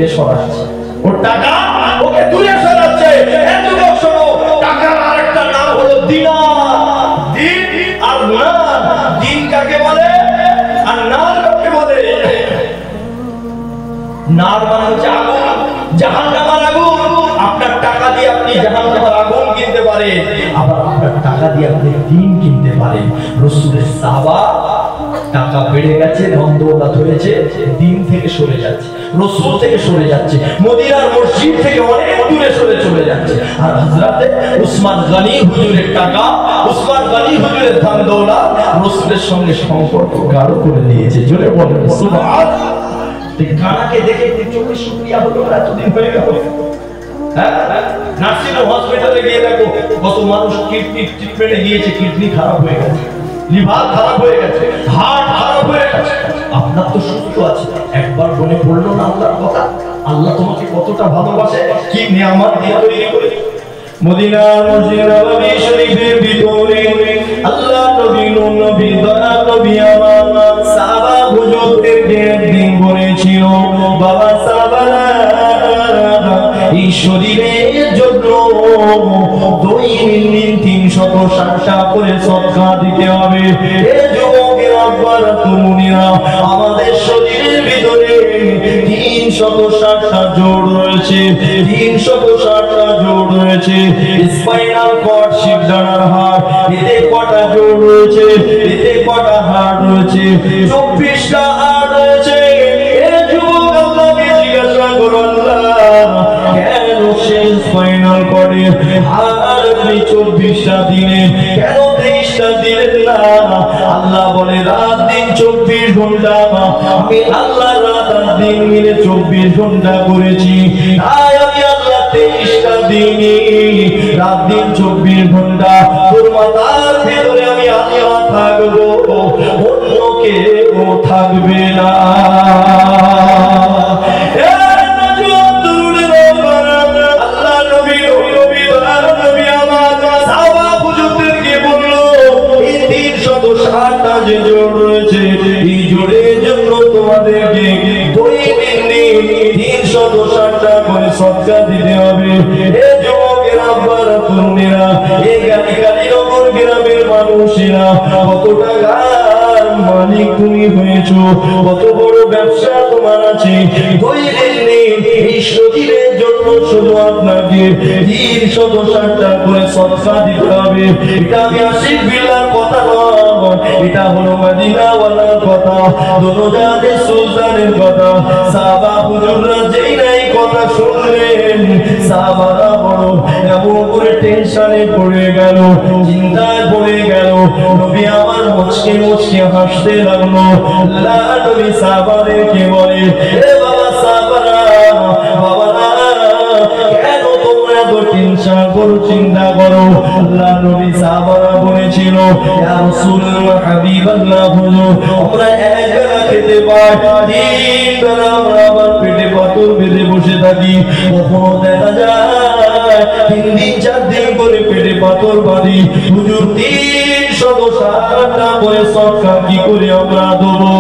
দূরে সরাচ্ছে, ওর টাকা ওকে দূরে সরাচ্ছে। এত লোক শোনো, টাকার আরেকটা নাম হলো দিনার। দিন আর নার, দিন কাকে বলে আর নার কাকে বলে? নার মানে হচ্ছে আগুন, জাহান্নামের আগুন। আপনার টাকা দিয়ে আপনি জাহান্নামের আগুন কিনতে পারেন, আবার আপনার টাকা দিয়ে আপনি দিন কিনতে পারেন। রাসূলের সাহাবা টাকা বেড়ে গেছে, ধন-দৌলত হয়েছে, দিন থেকে সরে যাচ্ছে, রাসূল থেকে সরে যাচ্ছে, মদিনার মসজিদ থেকে অনেক দূরে সরে চলে যাচ্ছে। আর হযরতে উসমান গনি হুজুরের টাকা, উসমান গনি হুজুরের ধন-দৌলত রাসূলের সঙ্গে সম্পর্ক গাঢ় করে দিয়েছে। জোরে বলেন সুবহানাল্লাহ। কানাকে দেখে চোখে শুকরিয়া হলো, এতদিন হয়ে গেল। হ্যাঁ, নার্সিং হসপিটালে গিয়ে দেখো কত মানুষ কিডনি ট্রিটমেন্টে গিয়েছে, কিডনি খারাপ হয়ে গেছে, লিভার খারাপ হয়ে গেছে, হার্ট খারাপ হয়ে গেছে। আপনার তো সুস্থ আছে, একবার মনে পড়লো না আল্লাহর কথা? আল্লাহ তোমাকে কতটা ভালোবাসে, কি নিয়ামত দিয়ে তৈরি করেছে। মদিনার মসজিদ নববী শরীফের ভিতরে আল্লাহ নবী নবী দয়া নবী আমার সাহাবা হুজুরদেরকে একদিন বলেছিল, বাবা সাহাবারা এই শরীরের জন্য দৈনিক 360টা করে সদকা দিতে হবে। এই যুবকের আব্বারা তরুণীরা, আমাদের শরীরের ভিতরে 360টা জোড় রয়েছে, 360টা জোড় রয়েছে। স্পাইনাল কর্ড, শিরদাঁড়ার হাড়, এতে কটা জোড় রয়েছে, এতে কটা হাড় রয়েছে, 24টা হাড় রয়েছে। এই যুবক আল্লাহকে জিজ্ঞাসা করো, আল্লাহ কেন সেই স্পাইনাল কর্ডের হাড় আপনি 24টা দিনে, কেন 23টা দিলেন না? আল্লাহ বলে রাত দিন 24 ঘন্টা, আমি আল্লাহ রাত আর দিন মিলে 24 ঘন্টা করেছি, তাই আমি আল্লাহ 23টা দিনে রাত দিন 24 ঘন্টা তোর মাথার ভেতরে আমি আল্লাহ থাকবো, অন্য কেউ থাকবে না। যে জোড় রয়েছে, এই জোড়ের জন্য তোমাদেরকে দৈনিক 360টা করে সদকা দিতে হবে। এই যুবকের আব্বারা তরুণীরা, এই গালিনগর গ্রামের মানুষেরা, কত টাকার মালিক তুমি হয়েছো, কত বড় ব্যবসা তোমার আছে, দৈনিক এই শরীরের জন্য শুধু আপনাকে 360টা করে সদকা দিতে হবে। এটা আমি আশিক বিল্লাহর কথা নয়, এটা হলো মদিনাওয়ালার কথা, দোজানের সুলতানের কথা। সাহাবা হুজুররা যেই নাই কথা শুনলেন, সাহাবারা বড় এমন করে টেনশনে পড়ে গেল, চিন্তায় পড়ে গেল। নবী আমার মুচকি মুচকি হাসতে লাগলো। আল্লাহ নবী সাহাবাদেরকে বলে, এ বাবা সাহাবারা, বাবারা কেন তোমরা এত টেনশন করো, চিন্তা করো? আল্লাহ নবী সাহাবারা বলেছিল, ইয়া রাসূলুল্লাহ হাবিবাল্লাহ, হুজুর আমরা একবেলা খেতে পাই, তিন বেলা আমরা আবার পেটে পাথর বেঁধে বসে থাকি। কখনো দেখা যায় 3 দিন 4 দিন করে পেটে পাথর বাঁধি। হুজুর 360টা করে সদকা কি করে আমরা দেবো?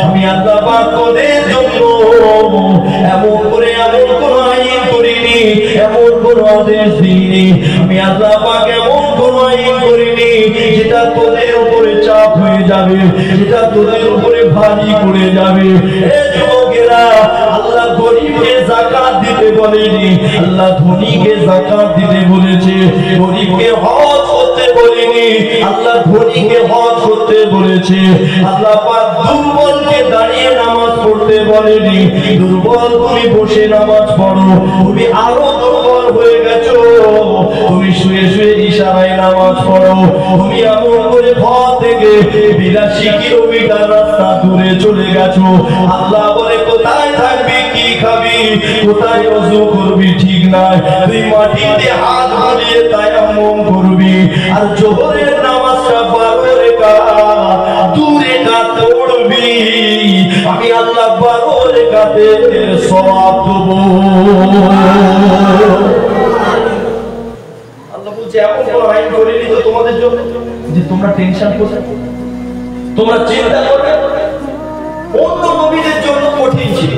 আমি আল্লাহ পাক তোদের জন্য এমন করে এমন কোন আইন করিনি, এমন কোন আদেশ দিইনি, আমি আল্লাহ পাক এমন কোন আইন করিনি যেটা তোদের উপরে চাপ হয়ে যাবে, যেটা তোদের উপরে ভারী পড়ে যাবে। এ যুবকেরা, আল্লাহ গরিবকে যাকাত দিতে বলেনি, আল্লাহ ধনীকে যাকাত দিতে বলেছে। গরিবকে হজ করতে বলেনি, আল্লাহ ধনীকে হজ করতে বলেছে। আল্লাহ পাক দুর্বলকে দাঁড়িয়ে নামাজ পড়তে বলেনি, দুর্বল তুমি বসে নামাজ পড়ো, তুমি আরো দুর্বল হয়ে গেছো, তুমি শুয়ে শুয়ে ইশারায় নামাজ পড়ো, তুমি এমন করে ঘর থেকে 82 কিলোমিটার রাস্তা দূরে চলে গেছো। আল্লাহ বলে কোথায় থাকবি, কি খাবি, কোথায় ওযু করবি ঠিক নাই, তুই মাটিতে হাত বুলিয়ে তায়াম্মুম করবি। আর জোহরের নামাজটা 12 রাকাত 2 রাকাত পড়বি, আমি আল্লাহ 12 রাকাতের সওয়াব দেব। আল্লাহ বলছে এমন কোন আইন করিনি তো তোমাদের জন্য যে তোমরা টেনশন করবে, তোমরা চিন্তা করবে। অন্য নবীদের জন্য কঠিন ছিল,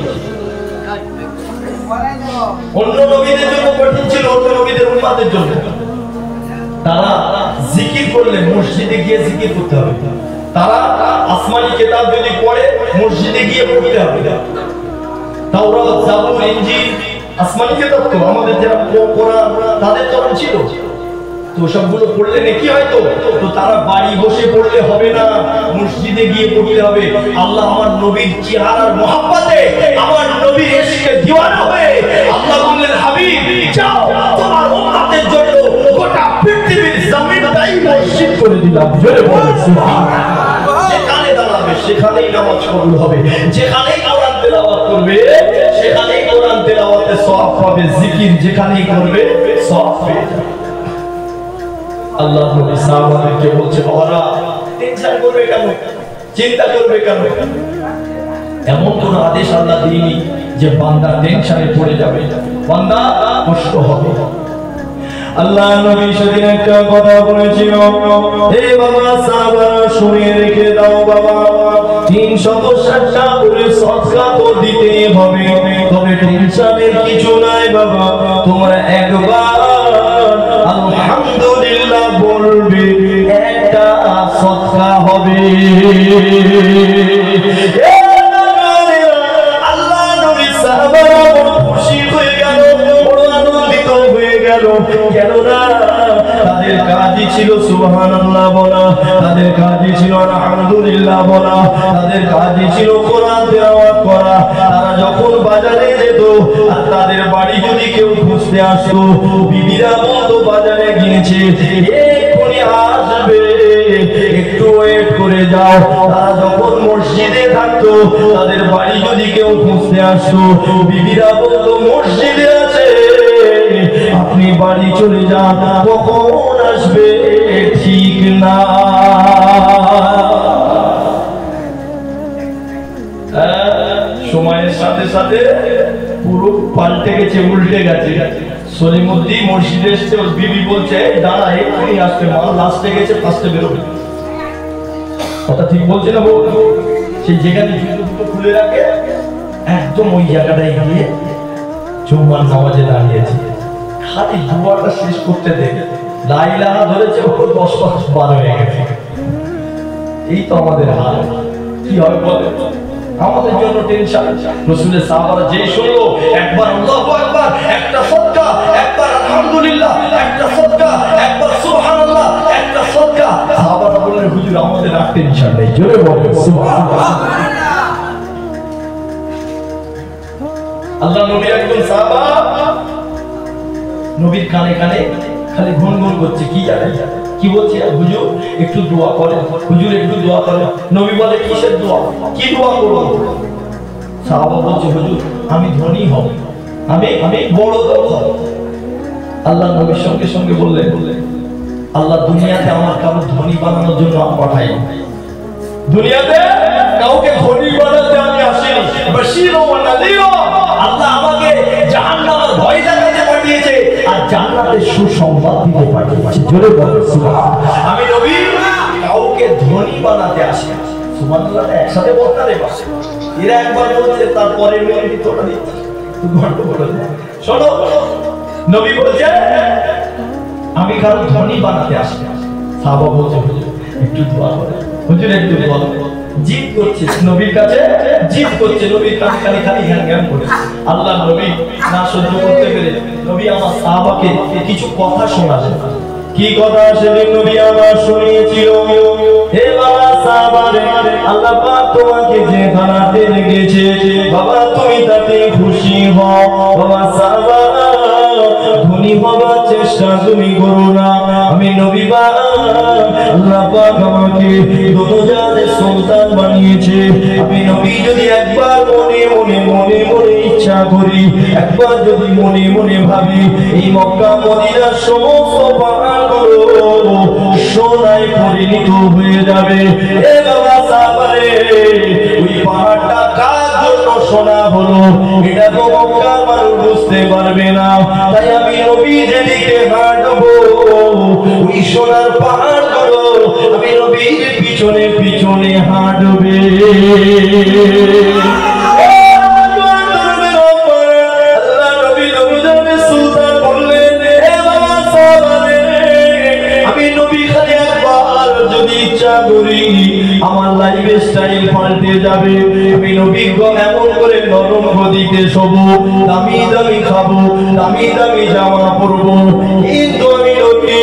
অন্য নবীদের জন্য কঠিন ছিল, অন্য নবীদের উম্মতের জন্য। তারা জিকির করলে মসজিদে গিয়ে জিকির করতে হবে, তারা আসমানি কিতাব যদি পড়ে মসজিদে গিয়ে পড়তে হবে। তাওরাত, জাবুর, ইনজিল আসমানি কিতাব তো, আমাদের যারা কোরআন তাদের তখন ছিল তো, সবগুলো পড়লে নাকি হয়তো তো তারা বাড়ি বসে পড়লে হবে না, মসজিদে গিয়ে পড়তে হবে। আল্লাহ আমার নবীর চেহারার মহব্বতে, আমার নবীর ইশকে দিওয়ানা হয়ে আল্লাহ বললেন হাবিব যাও তোমার উম্মতের জন্য গোটা পৃথিবীর জমিনটাই মসজিদ করে দিলাম। জোরে বলেন সুবহানাল্লাহ। যেখানে দাঁড়াবে সেখানেই নামাজ কবুল হবে, যেখানেই কোরআন তেলাওয়াত করবে সেখানেই কোরআন তেলাওয়াতের সওয়াব পাবে, জিকির যেখানেই করবে সওয়াব পেয়ে যাবে। আল্লাহ নবী সাহাবাদেরকে বলছে বাবারা টেনশন করবে কেন, চিন্তা করবে কেন? এমন কোন আদেশ আল্লাহ দেয়নি যে বান্দা টেনশনে পড়ে যাবে, বান্দা কষ্ট হবে। আল্লাহ নবী সেদিন একটা কথা বলেছিল, হে বাবা সাহাবারা শুনে রেখে দাও বাবা, 360টা করে সদকা তো দিতেই হবে, তবে টেনশনের কিছু নাই বাবা। তোমরা একবার আলহামদুলিল্লাহ বলবে, একটা সদকা হবে। আল্লাহ নবী সাহাবারা খুশি হয়ে গেল, বড় আনন্দিত হয়ে গেল। কেননা তাদের কাজই ছিল সুবহানাল্লাহ বলা, তাদের কাজই ছিল আলহামদুলিল্লাহ বলা, তাদের কাজই ছিল কোরআন তেলাওয়াত করা। তারা যখন বাজারে যেত আর তাদের বাড়ি যদি কেউ খুঁজতে আসতো, বিবিরা বলতো বাজারে গিয়েছে, এক্ষুনি আসবে, একটু ওয়েট করে যাও। তারা যখন মসজিদে থাকতো তাদের বাড়ি যদি কেউ খুঁজতে আসতো, বিবিরা বলতো মসজিদে আছে, আপনি বাড়ি চলে যান, কখন আসবে ঠিক না। সময়ের সাথে সাথে পুরো পাল্টে গেছে, উল্টে গেছে। সলিমুদ্দিন মসজিদে এসছে, ওর বিবি বলছে দাঁড়া এক্ষুনি আসবে, মাল লাস্টে গেছে, ফার্স্টে বেরোবে। কথা ঠিক বলছে না বউ? সেই যেখানে জুতো দুটো খুলে রাখে একদম ওই জায়গাটায় গিয়ে জুম্মার নামাজে দাঁড়িয়েছে, খালি দুয়াটা শেষ করতে দে, লা ইলাহা ধরেছে, ও 10-12 হয়ে গেছে। এই তো আমাদের হাল। কি হবে বলে? আমাদের জন্য টেনশন। রাসূলের সাহাবারা যেই শুনলো একবার আল্লাহু আকবার, একটা সাদকা, একবার আলহামদুলিল্লাহ, একটা সাদকা, একবার সুবহানাল্লাহ, একটা সাদকা, সাহাবারা বললেন হুজুর আমাদের আর টেনশন নেই। জোরে বলেন সুবহানাল্লাহ। আল্লাহ নবী একজন সাহাবা নবীর কানে কানে খালি গুনগুন করছে, কি জানেন কি বলছে? হুজুর একটু দোয়া করেন, হুজুর একটু দোয়া করেন। নবী বলে কিসের দোয়া, কি দোয়া করব? সাহাবা বলছে হুজুর আমি ধনী হব, আমি বড় লোক হব। আল্লাহ নবীর সঙ্গে সঙ্গে বললেন আল্লাহ দুনিয়াতে আমার কাউকে ধনী বানানোর জন্য পাঠাই, দুনিয়াতে কাউকে ধনী বানাতে আমি আসিনি, বাশীর ওয়া নাযীর। আল্লাহ আমাকে জাহান্নামের ভয় দেখাতে পাঠিয়েছে আর জান্নাতের সুসংবাদ দিতে পাঠিয়েছে। জোরে বলো সুবহানাল্লাহ। আমি নবী কাউকে ধনী বানাতে আসি। সুবহানাল্লাহ একসাথে বলতে রে বাস, এরা একবার বলছে তারপরে আমি তোটা দিচ্ছি, তুই ঘন্টা বলে শোনো। নবী বলছে আমি কারো ধনী বানাতে আসি। সাহাবা বলছে একটু দোয়া করে, হুজুর একটু দোয়া করে। জিদ করছে নবীর কাছে, জিদ করছে নবীর কাছে, খালি খালি জ্ঞান করে। আল্লাহ নবী না সহ্য করতে পেরে নবী আমার সাহাবাকে কিছু কথা শোনালেন। কি কথা সেদিন নবী আমার শুনিয়েছিল? হে বাবা সাহাবারে, আল্লাহ পাক তোমাকে যে খানাতে রেখেছে বাবা তুমি তাতে খুশি হও। বাবা সাহাবা ধনী হবার চেষ্টা তুমি করো না। আমি নবী আল্লাহ পাক আমাকে দুনিয়াতে সুলতান বানিয়েছে। আমি নবী যদি একবার মনে মনে মনে মনে ইচ্ছা করি, একবার যদি মনে মনে ভাবি, এই মক্কা মদিনার সমস্ত পাহাড়গুলো সোনায় পরিণত হয়ে যাবে। এ বাবা সাহাবারে, ওই পাহাড়টা শোনা হলো, এটা তো মক্কার মানুষ বুঝতে পারবে না। তাই আমি নবী যেদিকে হাঁটবো ওই সোনার পাহাড়গুলো আমি নবীর পিছনে পিছনে হাঁটবে। আমার লাইফ স্টাইল পাল্টে যাবে, আমি নবী এমন করে নরম গদিতে শোবো, দামি দামি খাবো, দামি দামি জামা পরবো, কিন্তু আমি নবী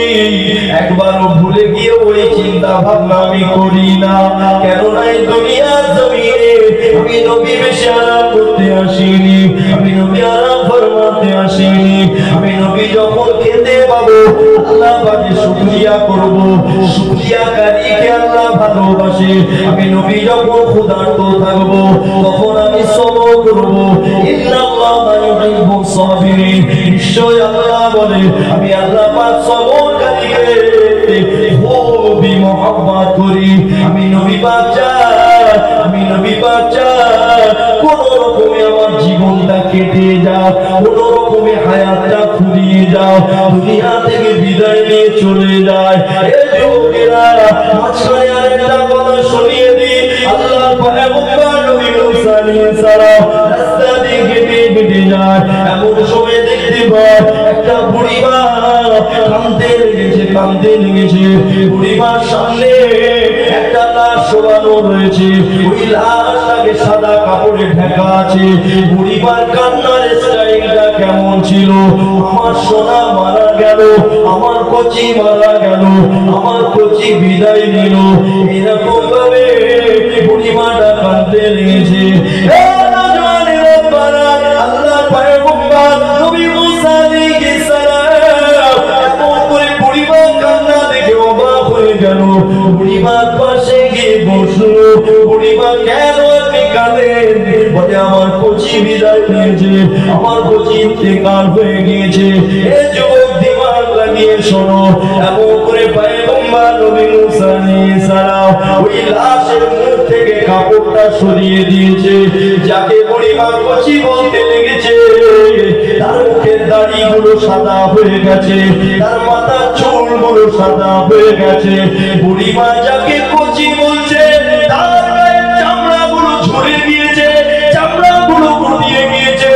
একবারও ভুলে গিয়ে ওই চিন্তা ভাবনা আমি করি না। কেননা এই দুনিয়ার জমিনে আমি নবী বেশি আরাম করতে আসিনি, আমি নবী আরাম ফরমাতে আসিনি। আমি নবী যখন খেতে পাবো আল্লাহ পাকে শুকরিয়া করব, শুকরিয়াকারীকে আল্লাহ ভালোবাসে। আমি নবী যখন ক্ষুধার্ত থাকবো তখন আমি সবর করব, ইন্নাল্লাহা ইউহিব্বুস সাবিরিন। নিশ্চয় আল্লাহ বলে আমি আল্লাহ পাক সবরকারীকে খুবই মহব্বত করি। আমি নবী পাক চাই, আমি নবী পাক চাই কোন রকমে আমার জীবনটা কেটে যাও, কোন রকমে হায়াতটা ফুরিয়ে যাও, দুনিয়া থেকে বিদায় নিয়ে চলে যায়। এই যুবকেরা মাঝখানে আরেকটা কথা শুনিয়ে দিই, আল্লাহ পয়গম্বর নবী মুসা আলাইহিস সালাম রাস্তা দিয়ে হেঁটে হেঁটে যায়, এমন সময় দেখতে পায় একটা বুড়ি মা কাঁদতে লেগেছে। বুড়ি মার সামনে একটা লাশ শোয়ানো রয়েছে, ওই লাশটাকে সাদা কাপড়ে ঢাকা আছে। বুড়ি মার কান্নার স্টাইলটা কেমন ছিল, আমার সোনা মারা গেল, আমার কচি মারা গেল, আমার কচি বিদায় নিল, এরকম ভাবে বুড়ি মাটা কাঁদতে লেগেছে। আল্লাহ পয়গম্বর নবী মুসা আলাইহিস সালাম এমন করে বুড়ি মার কান্না দেখে অবাক হয়ে গেল। বুড়ি মার পাশে গিয়ে বসলো। বুড়ি মা কেন আপনি কাঁদেন? বলে আমার কচি বিদায় নিয়েছে, আমার কচি ইন্তেকাল হয়ে গিয়েছে। এ যুবক দিমাগ লাগিয়ে শোনো, এমন করে পয়গম্বর নবী মুসা আলাইহিস সালাম ওই লাশের মুখ থেকে কাপড়টা সরিয়ে দিয়েছে। যাকে বুড়ি মা কচি বলতে লেগেছে তার মুখের দাড়িগুলো সাদা হয়ে গেছে, তার মাথার চুলগুলো সাদা হয়ে গেছে। বুড়ি মা যাকে কচি বলছে তার গায়ের চামড়াগুলো ঝরে গিয়েছে, চামড়াগুলো গড়িয়ে গিয়েছে।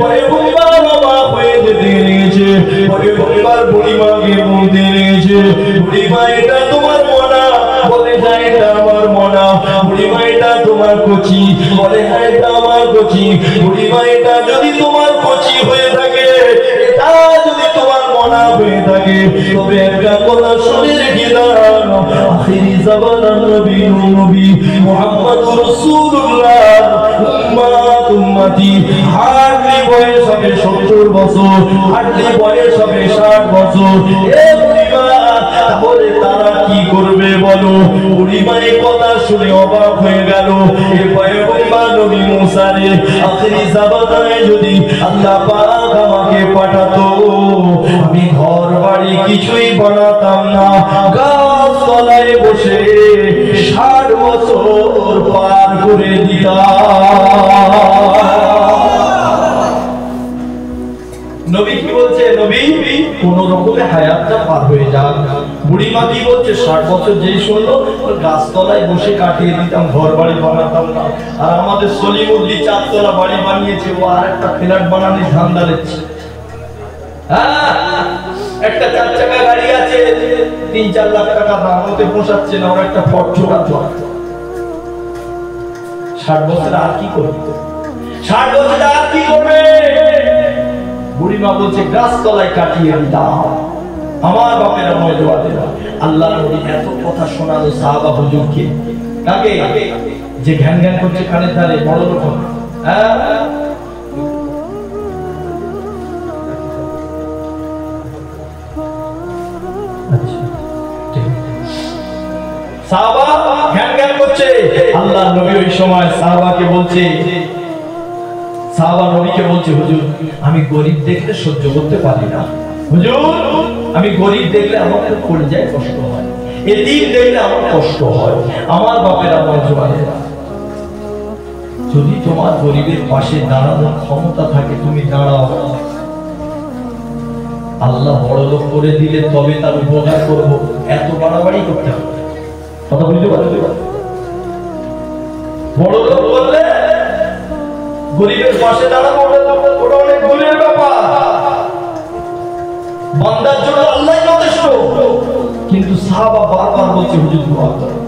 পয়গম্বর অবাক হয়ে যেতে লেগেছে। পয়গম্বর বুড়ি মাকে বলতে লেগেছে, বুড়ি মা এটা তোমার মনা? বলে হ্যাঁ এটা আমার মনা। বুড়ি মা এটা তোমার কচি? বলে হ্যাঁ এটা আমার কচি। বুড়ি মা এটা যদি তোমার কচি হয়ে থাকে, এটা যদি তোমার মনা হয়ে থাকে, তবে একটা কথা শুনে রেখে দাও, আখিরি জামানার নবী নবী মুহাম্মদুর রাসূলুল্লাহ উম্মাত উম্মতি হার্ডলি বয়স হবে 70 বছর, হার্ডলি বয়স হবে 60 বছর। এ বুড়ি মা তাহলে তারা কি করবে বলো? বুড়ি মা এই কথা শুনে অবাক হয়ে গেল। এ পয়গম্বর নবী মুসা রে আখিরি জামানায় যদি আল্লাহ পাক আমাকে পাঠাতো, আমি ঘর বাড়ি কিছুই বানাতাম না, গাছ তলায় বসে 60 বছর পার করে দিতাম। নবী কি বলছে? নবী কোন রকমে হায়াতটা পার হয়ে যাক। বুড়ি মা কি বলছে? 60 বছর যেই শুনলো গাছতলায় বসে কাটিয়ে দিতাম, ঘর বাড়ি বানাতাম না। আর আমাদের সলিমুদ্দি 4 তলা বাড়ি বানিয়েছে, ও আর একটা ফ্ল্যাট বানানোর ধান্দা দিচ্ছে। একটা 4 চাকা গাড়ি আছে, 3-4 লাখ টাকা দাম, ওতে পোষাচ্ছে না, ওর একটা ফরচুনার জন্য। 60 বছর আর কি করবে? 60 বছর আর কি করবে? বুড়ি মা বলছে গাছতলায় কাটিয়ে দাও। আমার বাপের আমল দোয়াতেরা আল্লাহ নবী এত কথা শোনালো সাহাবা হুজুরকে। কাকে? যে ঘ্যান ঘ্যান করছে কানের ধারে, বড় রকম। সাহাবা ঘ্যান ঘ্যান করছে। আল্লাহ নবী ওই সময় সাহাবাকে বলছে, সাহাবা নবীকে বলছে, হুজুর আমি গরিব দেখলে সহ্য করতে পারি না। হুজুর আমি গরিব দেখলে আমার তো পড়ে যায়, কষ্ট হয়। এতিম দেখলে আমার কষ্ট হয়। আমার বাপের আমার জোয়ানেরা যদি তোমার গরিবের পাশে দাঁড়ানোর ক্ষমতা থাকে তুমি দাঁড়াও। আল্লাহ বড় লোক করে দিলে তবে তার উপকার করব, এত বাড়াবাড়ি করতে হবে। কথা বুঝতে পারছো? বড় লোক বললে গরিবের পাশে দাঁড়াবো, ওটা অনেক দূরের ব্যাপার। বান্দার জন্য আল্লাহ যথেষ্ট। কিন্তু সাহাবা বারবার বলছে হুজুর দোয়া করো।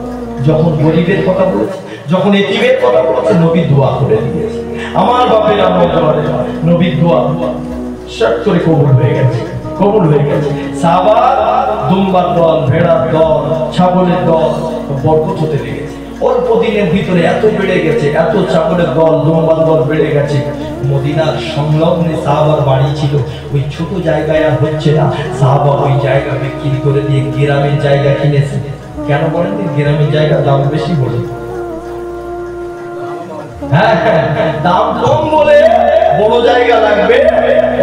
যখন গরিবের কথা বলেছে, যখন এতিমের কথা বলেছে, নবী দোয়া করে দিয়েছে। আমার বাপের আমার নবীর দোয়া শর্ত করে কবুল হয়ে গেছে, কবুল হয়ে গেছে। সাহাবা দুম্বার দল, ভেড়ার দল, ছাগলের দল বরকত হতে লেগেছে। অল্প দিনের ভিতরে এত বেড়ে গেছে, এত ছাগলের দল, দুম্বার দল বেড়ে গেছে। মদিনার সংলগ্নে সাহাবার বাড়ি ছিল, ওই ছোট জায়গায় আর হচ্ছে না। সাহাবা ওই জায়গা বিক্রি করে দিয়ে গ্রামের জায়গা কিনেছে। কেন বলেন? গ্রামের জায়গার দাম বেশি বলে, দাম কম বলে বড় জায়গা লাগবে,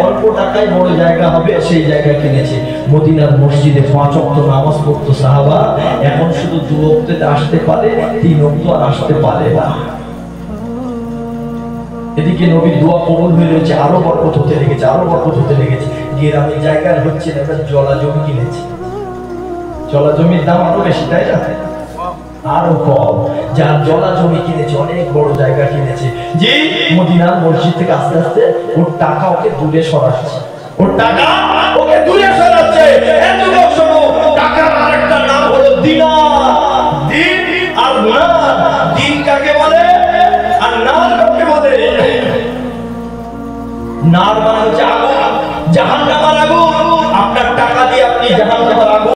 অল্প টাকায় বড় জায়গা হবে, সেই জায়গা কিনেছে। মদিনার মসজিদে 5 ওয়াক্ত নামাজ পড়তো সাহাবা, এখন শুধু 2 ওয়াক্তে আসতে পারে, 3 ওয়াক্ত আর আসতে পারে না। এদিকে নবীর দোয়া কবুল হয়ে রয়েছে, আরো বরকত হতে লেগেছে, আরো বরকত হতে লেগেছে। গ্রামের জায়গায় হচ্ছে না, একটা জলা জমি কিনেছে। জলা জমির দাম আরো বেশি, তাই না? আরো কম। যার জলা জমি কিনেছে, অনেক বড় জায়গা কিনেছে, যে মদিনার মসজিদ থেকে আস্তে আস্তে ওর টাকা ওকে দূরে সরাচ্ছে, ওর টাকা ওকে দূরে সরাচ্ছে। টাকার আরেকটা নাম হলো দিনার। দিন আর নার। দিন কাকে বলে আর নার কাকে বলে? নার মানে হচ্ছে আগুন, জাহান্নামের আগুন। আপনার টাকা দিয়ে আপনি জাহান্নামের আগুন